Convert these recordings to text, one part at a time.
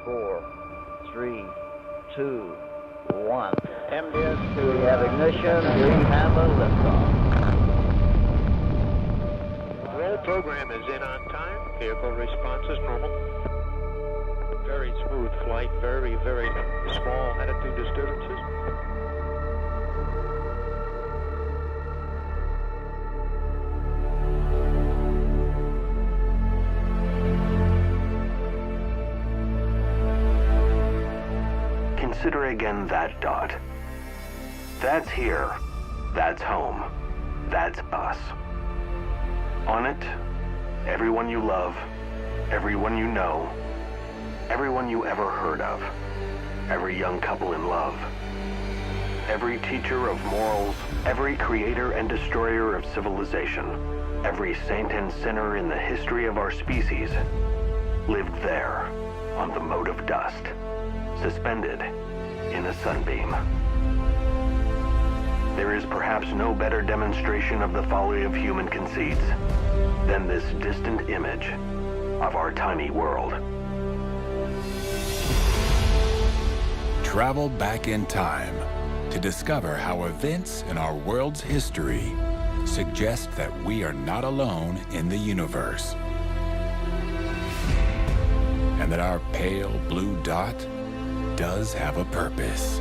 4, 3, 2, 1. MDS, we have ignition, we have a liftoff. Roll program is in on time. Vehicle response is normal. Very smooth flight, very, very small attitude disturbances. Consider again that dot. That's here. That's home. That's us. On it, everyone you love, everyone you know, everyone you ever heard of, every young couple in love, every teacher of morals, every creator and destroyer of civilization, every saint and sinner in the history of our species lived there on the mote of dust, suspended in a sunbeam. There is perhaps no better demonstration of the folly of human conceits than this distant image of our tiny world. Travel back in time to discover how events in our world's history suggest that we are not alone in the universe, and that our pale blue dot does have a purpose.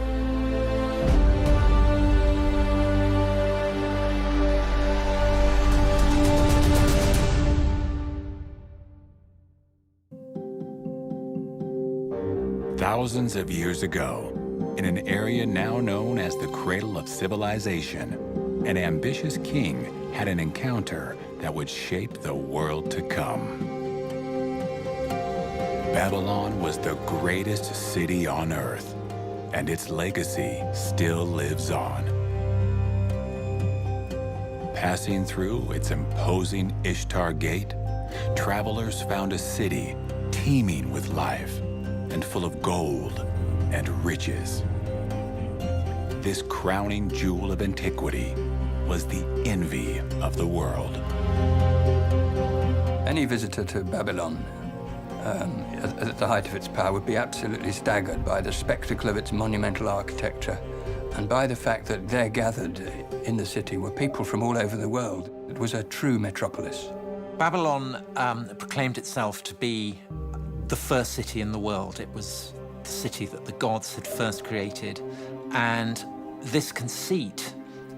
Thousands of years ago, in an area now known as the cradle of civilization, an ambitious king had an encounter that would shape the world to come. Babylon was the greatest city on earth, and its legacy still lives on. Passing through its imposing Ishtar Gate, travelers found a city teeming with life and full of gold and riches. This crowning jewel of antiquity was the envy of the world. Any visitor to Babylon at the height of its power would be absolutely staggered by the spectacle of its monumental architecture and by the fact that there gathered in the city were people from all over the world. It was a true metropolis. Babylon proclaimed itself to be the first city in the world. It was the city that the gods had first created, and this conceit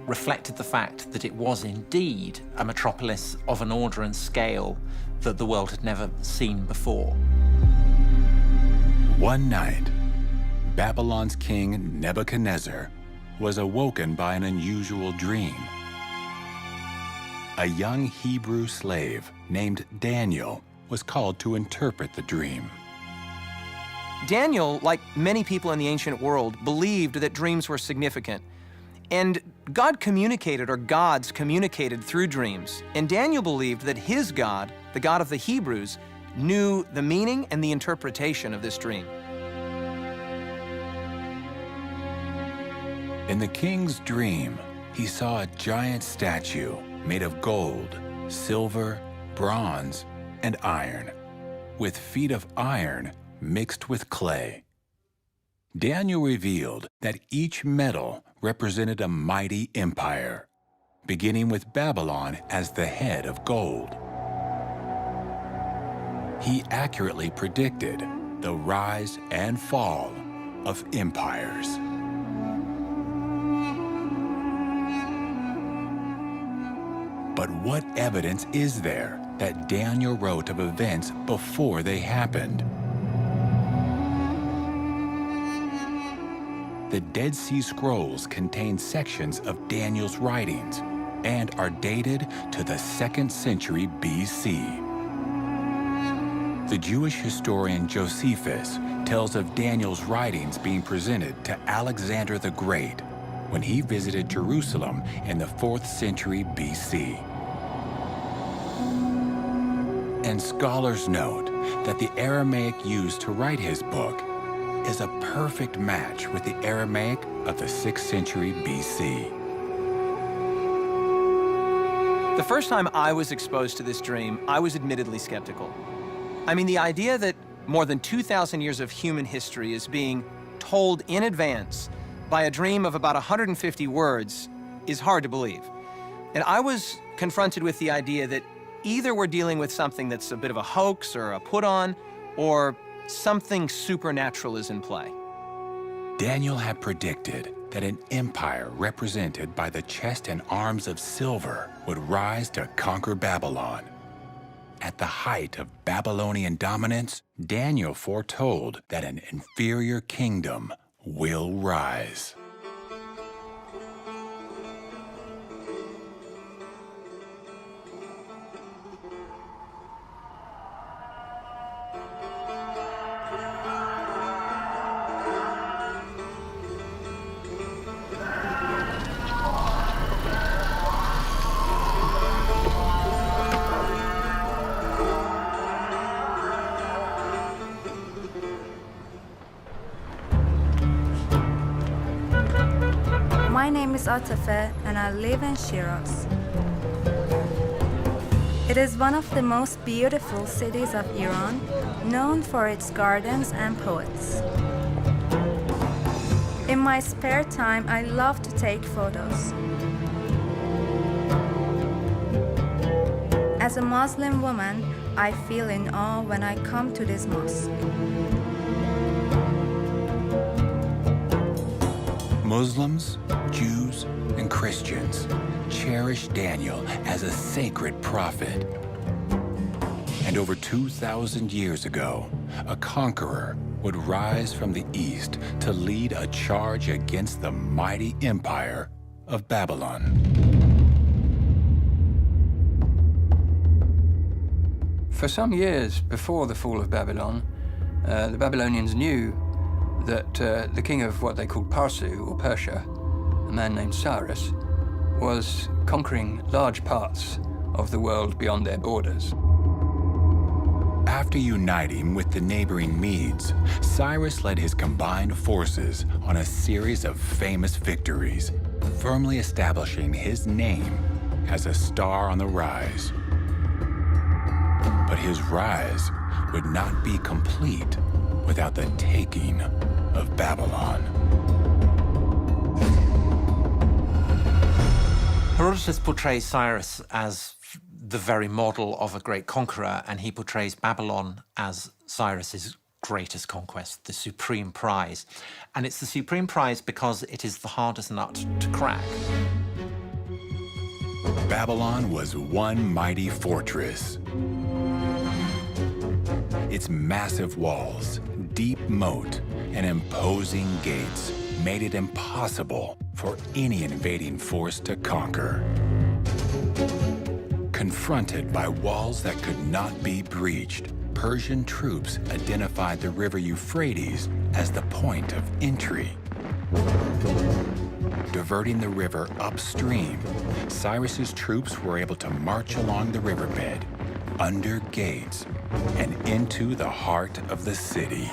reflected the fact that it was indeed a metropolis of an order and scale that the world had never seen before. One night, Babylon's king Nebuchadnezzar was awoken by an unusual dream. A young Hebrew slave named Daniel was called to interpret the dream. Daniel, like many people in the ancient world, believed that dreams were significant. And God communicated, or gods communicated through dreams. And Daniel believed that his God, the God of the Hebrews, knew the meaning and the interpretation of this dream. In the king's dream, he saw a giant statue made of gold, silver, bronze, and iron, with feet of iron mixed with clay. Daniel revealed that each metal represented a mighty empire, beginning with Babylon as the head of gold. He accurately predicted the rise and fall of empires. But what evidence is there that Daniel wrote of events before they happened? The Dead Sea Scrolls contain sections of Daniel's writings and are dated to the 2nd century BC. The Jewish historian Josephus tells of Daniel's writings being presented to Alexander the Great when he visited Jerusalem in the 4th century BC. And scholars note that the Aramaic used to write his book is a perfect match with the Aramaic of the 6th century BC. The first time I was exposed to this dream, I was admittedly skeptical. I mean, the idea that more than 2,000 years of human history is being told in advance by a dream of about 150 words is hard to believe. And I was confronted with the idea that either we're dealing with something that's a bit of a hoax or a put-on, or something supernatural is in play. Daniel had predicted that an empire represented by the chest and arms of silver would rise to conquer Babylon. At the height of Babylonian dominance, Daniel foretold that an inferior kingdom will rise. My name is Atafe and I live in Shiraz. It is one of the most beautiful cities of Iran, known for its gardens and poets. In my spare time, I love to take photos. As a Muslim woman, I feel in awe when I come to this mosque. Muslims, Jews, and Christians cherish Daniel as a sacred prophet. And over 2,000 years ago, a conqueror would rise from the east to lead a charge against the mighty empire of Babylon. For some years before the fall of Babylon, the Babylonians knew that the king of what they called Parsu, or Persia, a man named Cyrus, was conquering large parts of the world beyond their borders. After uniting with the neighboring Medes, Cyrus led his combined forces on a series of famous victories, firmly establishing his name as a star on the rise. But his rise would not be complete without the taking of Babylon. Herodotus portrays Cyrus as the very model of a great conqueror, and he portrays Babylon as Cyrus's greatest conquest, the supreme prize. And it's the supreme prize because it is the hardest nut to crack. Babylon was one mighty fortress. Its massive walls, deep moat, and imposing gates made it impossible for any invading force to conquer. Confronted by walls that could not be breached, Persian troops identified the river Euphrates as the point of entry. Diverting the river upstream, Cyrus's troops were able to march along the riverbed, under gates, and into the heart of the city.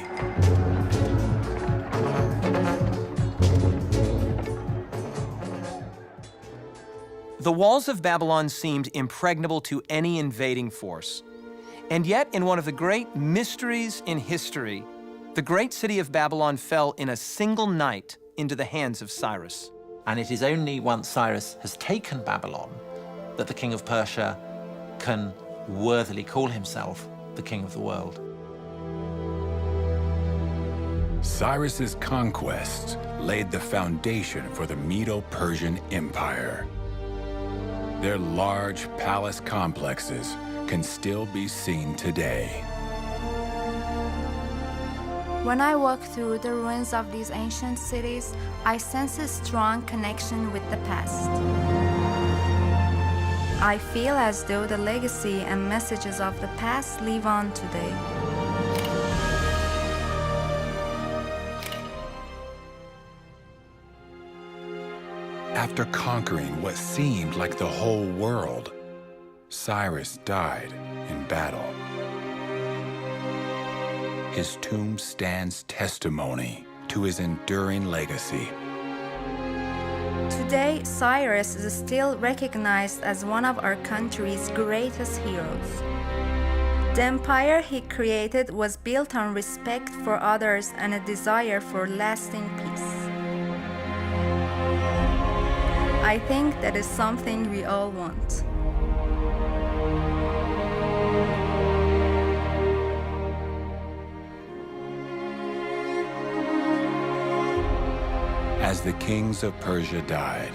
The walls of Babylon seemed impregnable to any invading force. And yet, in one of the great mysteries in history, the great city of Babylon fell in a single night into the hands of Cyrus. And it is only once Cyrus has taken Babylon that the king of Persia can worthily call himself the king of the world. Cyrus's conquests laid the foundation for the Medo-Persian Empire. Their large palace complexes can still be seen today. When I walk through the ruins of these ancient cities, I sense a strong connection with the past. I feel as though the legacy and messages of the past live on today. After conquering what seemed like the whole world, Cyrus died in battle. His tomb stands testimony to his enduring legacy. Today, Cyrus is still recognized as one of our country's greatest heroes. The empire he created was built on respect for others and a desire for lasting peace. I think that is something we all want. As the kings of Persia died,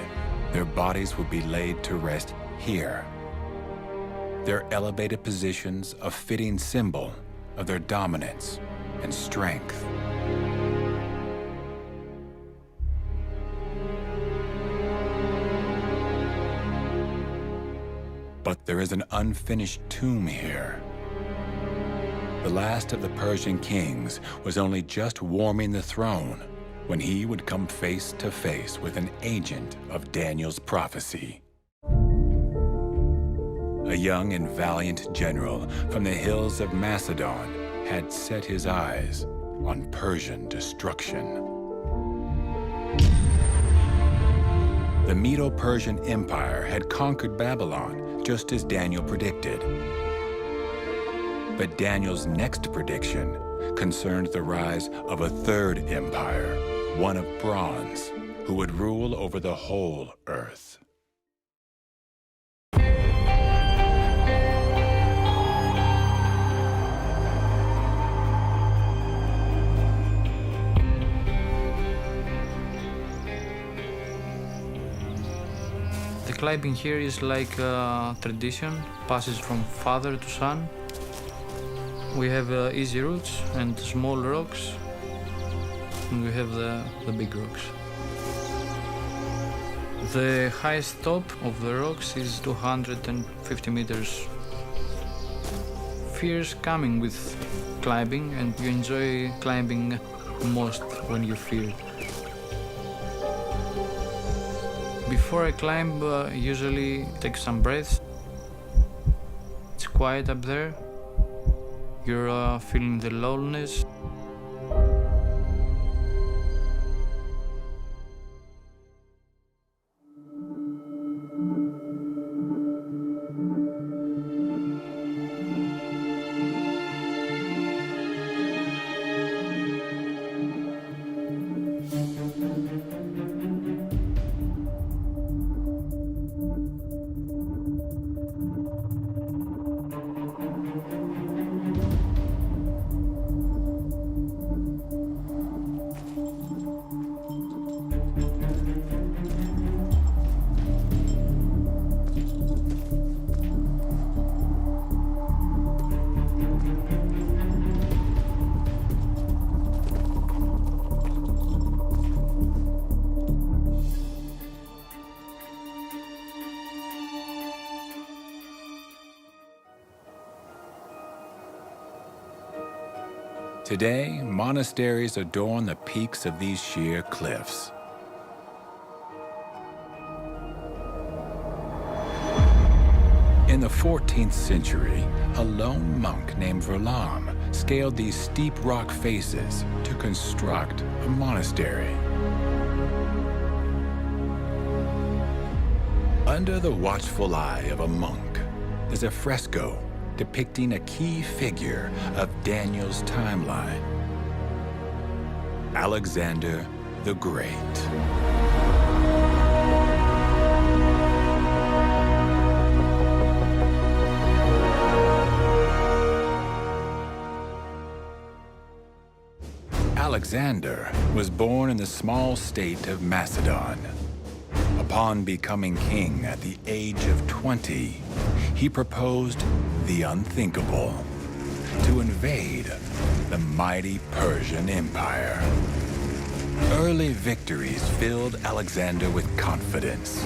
their bodies would be laid to rest here. Their elevated positions a fitting symbol of their dominance and strength. But there is an unfinished tomb here. The last of the Persian kings was only just warming the throne when he would come face to face with an agent of Daniel's prophecy. A young and valiant general from the hills of Macedon had set his eyes on Persian destruction. The Medo-Persian Empire had conquered Babylon, just as Daniel predicted. But Daniel's next prediction concerned the rise of a third empire, one of bronze, who would rule over the whole earth. The climbing here is like a tradition, passes from father to son. We have easy routes and small rocks, and we have the big rocks. The highest top of the rocks is 250 meters. Fears coming with climbing, and you enjoy climbing most when you fear. Before I climb, usually take some breaths. It's quiet up there. You're feeling the loneliness. Today, monasteries adorn the peaks of these sheer cliffs. In the 14th century, a lone monk named Verlam scaled these steep rock faces to construct a monastery. Under the watchful eye of a monk is a fresco depicting a key figure of Daniel's timeline, Alexander the Great. Alexander was born in the small state of Macedon. Upon becoming king at the age of 20, he proposed the unthinkable: to invade the mighty Persian Empire. Early victories filled Alexander with confidence,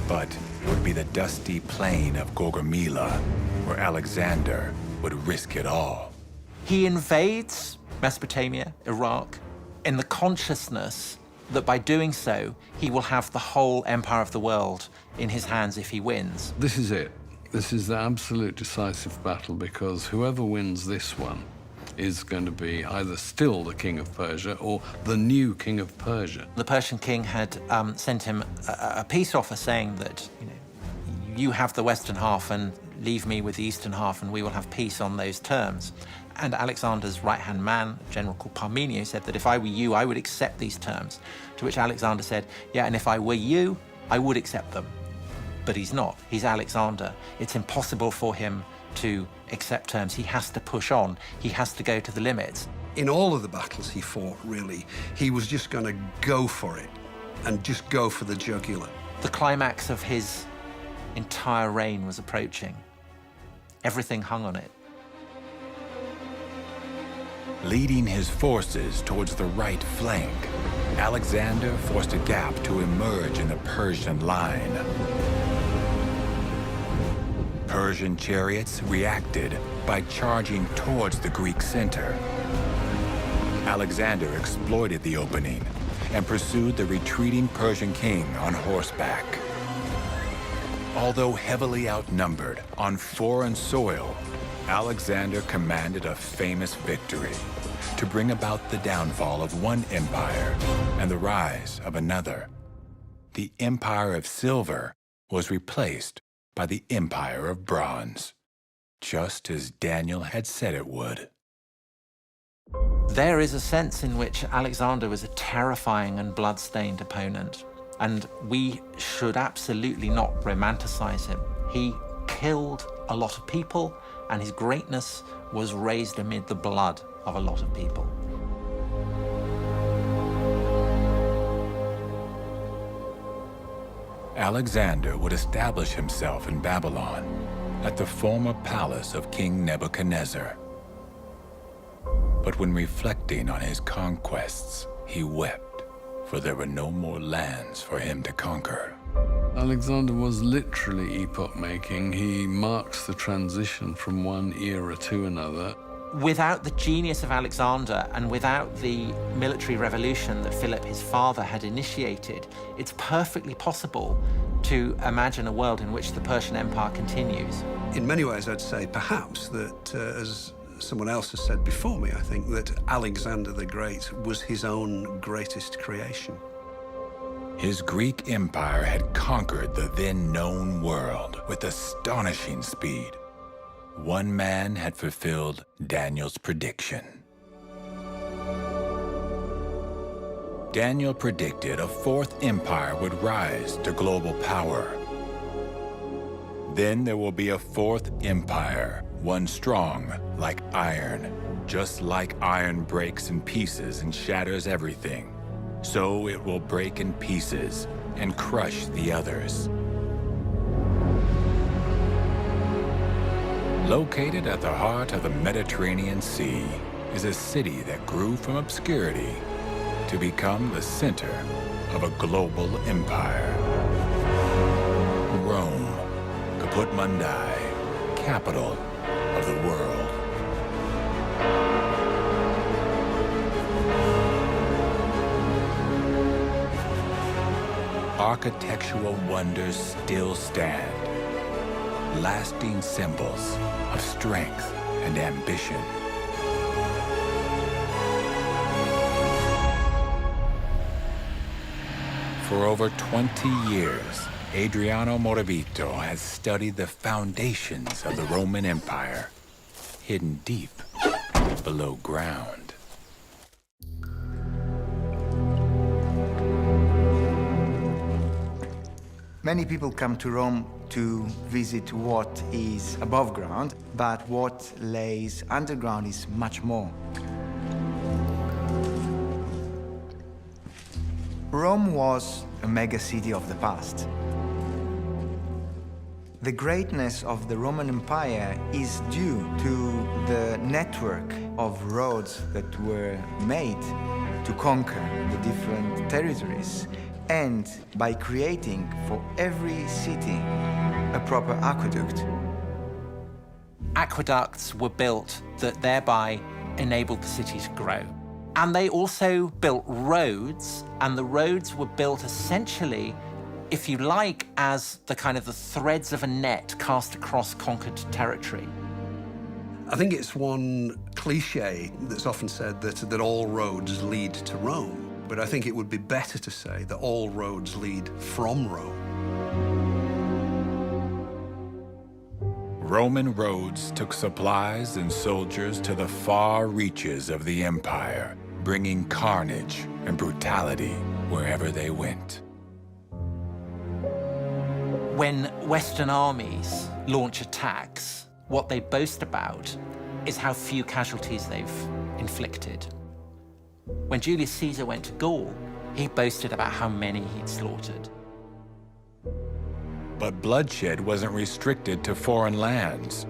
but it would be the dusty plain of Gaugamela where Alexander would risk it all. He invades Mesopotamia, Iraq, in the consciousness that by doing so, he will have the whole empire of the world in his hands if he wins. This is it. This is the absolute decisive battle, because whoever wins this one is going to be either still the king of Persia or the new king of Persia. The Persian king had sent him a peace offer saying that, you have the western half and leave me with the eastern half and we will have peace on those terms. And Alexander's right-hand man, a general called Parmenio, said that if I were you, I would accept these terms. To which Alexander said, yeah, and if I were you, I would accept them. But he's not. He's Alexander. It's impossible for him to accept terms. He has to push on. He has to go to the limits. In all of the battles he fought, really, he was just going to go for it and just go for the jugular. The climax of his entire reign was approaching. Everything hung on it. Leading his forces towards the right flank, Alexander forced a gap to emerge in the Persian line. Persian chariots reacted by charging towards the Greek center. Alexander exploited the opening and pursued the retreating Persian king on horseback. Although heavily outnumbered on foreign soil, Alexander commanded a famous victory to bring about the downfall of one empire and the rise of another. The empire of silver was replaced by the empire of bronze, just as Daniel had said it would. There is a sense in which Alexander was a terrifying and blood-stained opponent, and we should absolutely not romanticize him. He killed a lot of people, and his greatness was raised amid the blood of a lot of people. Alexander would establish himself in Babylon at the former palace of King Nebuchadnezzar. But when reflecting on his conquests, he wept, for there were no more lands for him to conquer. Alexander was literally epoch-making. He marks the transition from one era to another. Without the genius of Alexander and without the military revolution that Philip, his father, had initiated, it's perfectly possible to imagine a world in which the Persian Empire continues. In many ways, I'd say perhaps that, as someone else has said before me, I think, that Alexander the Great was his own greatest creation. His Greek empire had conquered the then known world with astonishing speed. One man had fulfilled Daniel's prediction. Daniel predicted a fourth empire would rise to global power. Then there will be a fourth empire, one strong like iron. Just like iron breaks in pieces and shatters everything, so it will break in pieces and crush the others. Located at the heart of the Mediterranean Sea is a city that grew from obscurity to become the center of a global empire. Rome, Caput Mundi, capital of the world. Architectural wonders still stand, lasting symbols of strength and ambition. For over 20 years, Adriano Moravito has studied the foundations of the Roman Empire, hidden deep below ground. Many people come to Rome to visit what is above ground, but what lays underground is much more. Rome was a mega city of the past. The greatness of the Roman Empire is due to the network of roads that were made to conquer the different territories, and by creating for every city a proper aqueduct. Aqueducts were built that thereby enabled the city to grow. And they also built roads, and the roads were built essentially, if you like, as the kind of the threads of a net cast across conquered territory. I think it's one cliche that's often said that all roads lead to Rome. But I think it would be better to say that all roads lead from Rome. Roman roads took supplies and soldiers to the far reaches of the empire, bringing carnage and brutality wherever they went. When Western armies launch attacks, what they boast about is how few casualties they've inflicted. When Julius Caesar went to Gaul, he boasted about how many he'd slaughtered. But bloodshed wasn't restricted to foreign lands.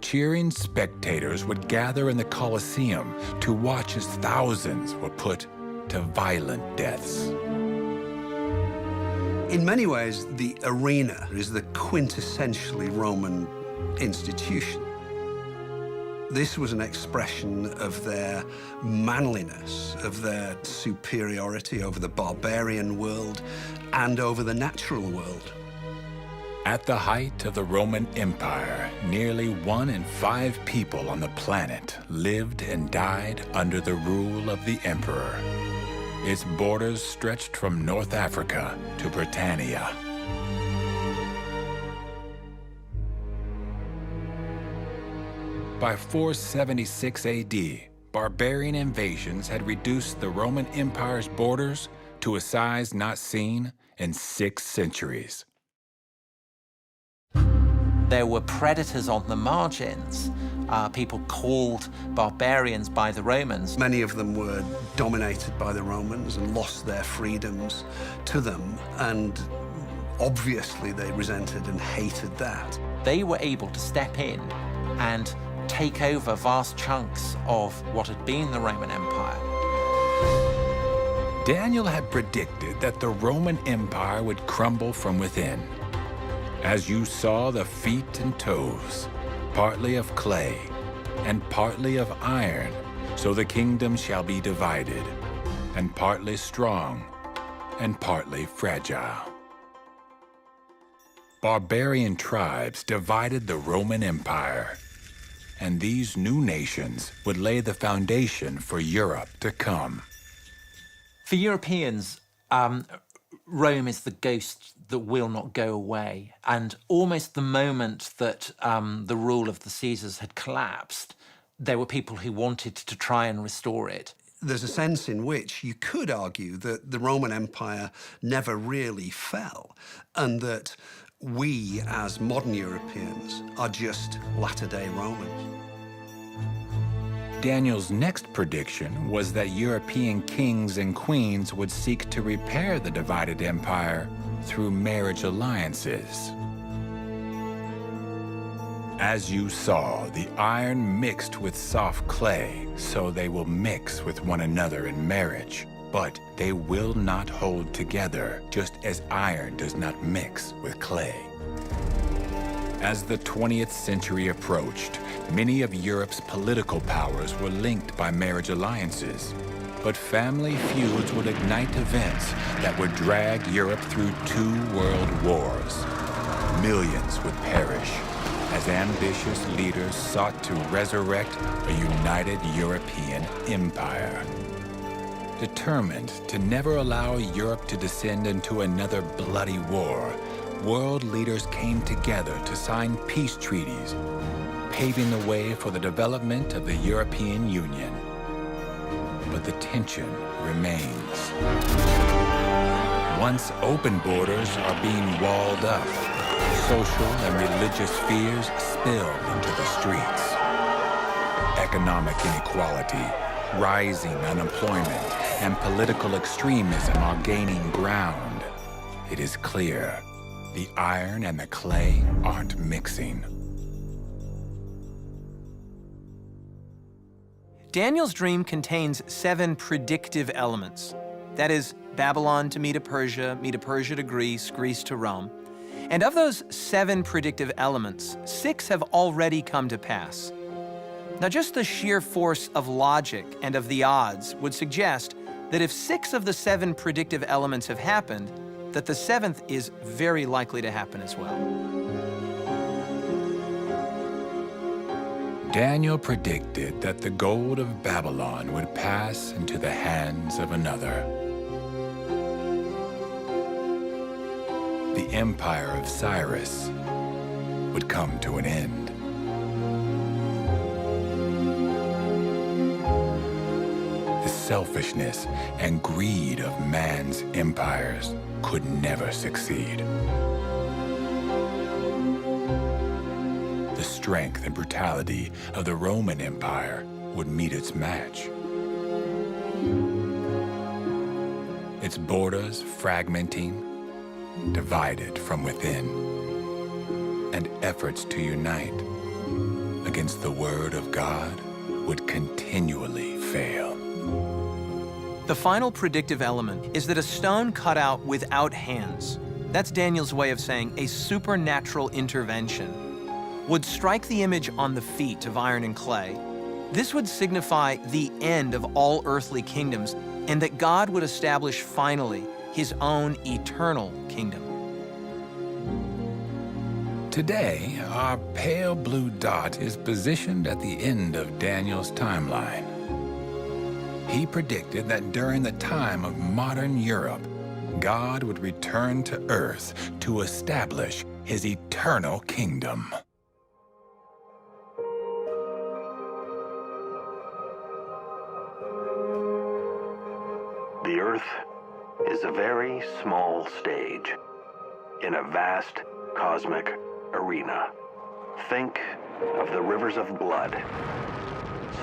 Cheering spectators would gather in the Colosseum to watch as thousands were put to violent deaths. In many ways, the arena is the quintessentially Roman institution. This was an expression of their manliness, of their superiority over the barbarian world and over the natural world. At the height of the Roman Empire, nearly 1 in 5 people on the planet lived and died under the rule of the emperor. Its borders stretched from North Africa to Britannia. By 476 AD, barbarian invasions had reduced the Roman Empire's borders to a size not seen in 6 centuries. There were predators on the margins, people called barbarians by the Romans. Many of them were dominated by the Romans and lost their freedoms to them, and obviously they resented and hated that. They were able to step in and take over vast chunks of what had been the Roman Empire. Daniel had predicted that the Roman Empire would crumble from within. As you saw the feet and toes, partly of clay and partly of iron, so the kingdom shall be divided, and partly strong and partly fragile. Barbarian tribes divided the Roman Empire, and these new nations would lay the foundation for Europe to come. For Europeans, Rome is the ghost that will not go away. And almost the moment that the rule of the Caesars had collapsed, there were people who wanted to try and restore it. There's a sense in which you could argue that the Roman Empire never really fell, and that we, as modern Europeans, are just latter-day Romans. Daniel's next prediction was that European kings and queens would seek to repair the divided empire through marriage alliances. As you saw, the iron mixed with soft clay, so they will mix with one another in marriage. But they will not hold together, just as iron does not mix with clay. As the 20th century approached, many of Europe's political powers were linked by marriage alliances. But family feuds would ignite events that would drag Europe through 2 world wars. Millions would perish as ambitious leaders sought to resurrect a united European empire. Determined to never allow Europe to descend into another bloody war, world leaders came together to sign peace treaties, paving the way for the development of the European Union. But the tension remains. Once open borders are being walled up, social and religious fears spill into the streets. Economic inequality, rising unemployment, and political extremism are gaining ground. It is clear the iron and the clay aren't mixing. Daniel's dream contains 7 predictive elements. That is, Babylon to Medo Persia to Greece, Greece to Rome. And of those 7 predictive elements, 6 have already come to pass. Now, just the sheer force of logic and of the odds would suggest that if 6 of the 7 predictive elements have happened, that the 7th is very likely to happen as well. Daniel predicted that the gold of Babylon would pass into the hands of another. The empire of Cyrus would come to an end. The selfishness and greed of man's empires could never succeed. The strength and brutality of the Roman Empire would meet its match. Its borders fragmenting, divided from within, and efforts to unite against the Word of God would continually fail. The final predictive element is that a stone cut out without hands, that's Daniel's way of saying a supernatural intervention, would strike the image on the feet of iron and clay. This would signify the end of all earthly kingdoms, and that God would establish finally his own eternal kingdom. Today, our pale blue dot is positioned at the end of Daniel's timeline. He predicted that during the time of modern Europe, God would return to earth to establish his eternal kingdom. The Earth is a very small stage in a vast cosmic arena. Think of the rivers of blood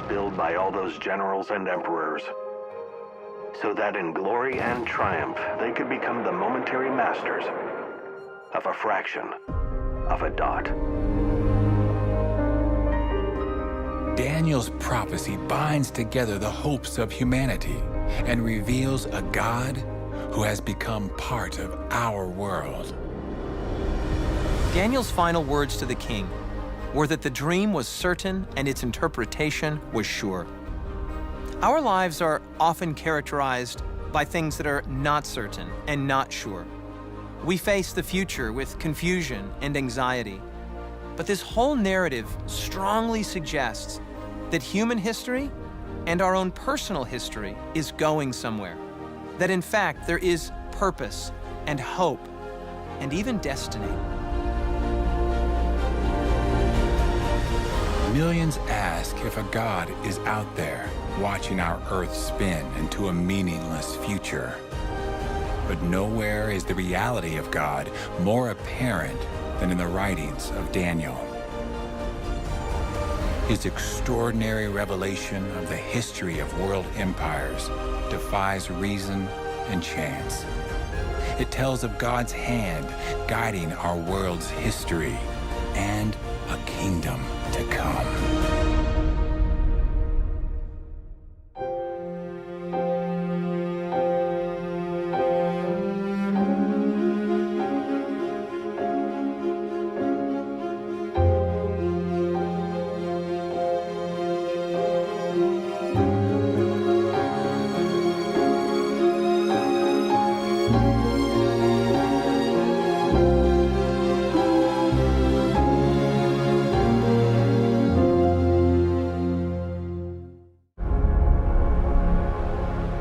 spilled by all those generals and emperors, so that in glory and triumph they could become the momentary masters of a fraction of a dot. Daniel's prophecy binds together the hopes of humanity and reveals a God who has become part of our world. Daniel's final words to the king were that the dream was certain and its interpretation was sure. Our lives are often characterized by things that are not certain and not sure. We face the future with confusion and anxiety. But this whole narrative strongly suggests that human history and our own personal history is going somewhere. That in fact there is purpose and hope and even destiny. Millions ask if a God is out there watching our earth spin into a meaningless future. But nowhere is the reality of God more apparent than in the writings of Daniel. His extraordinary revelation of the history of world empires defies reason and chance. It tells of God's hand guiding our world's history and a kingdom to come.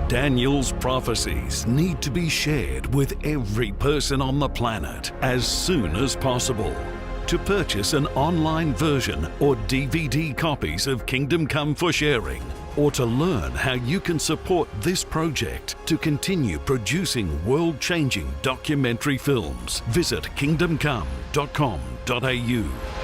Daniel's prophecies need to be shared with every person on the planet as soon as possible. To purchase an online version or DVD copies of Kingdom Come for sharing, or to learn how you can support this project to continue producing world-changing documentary films, visit kingdomcome.com.au.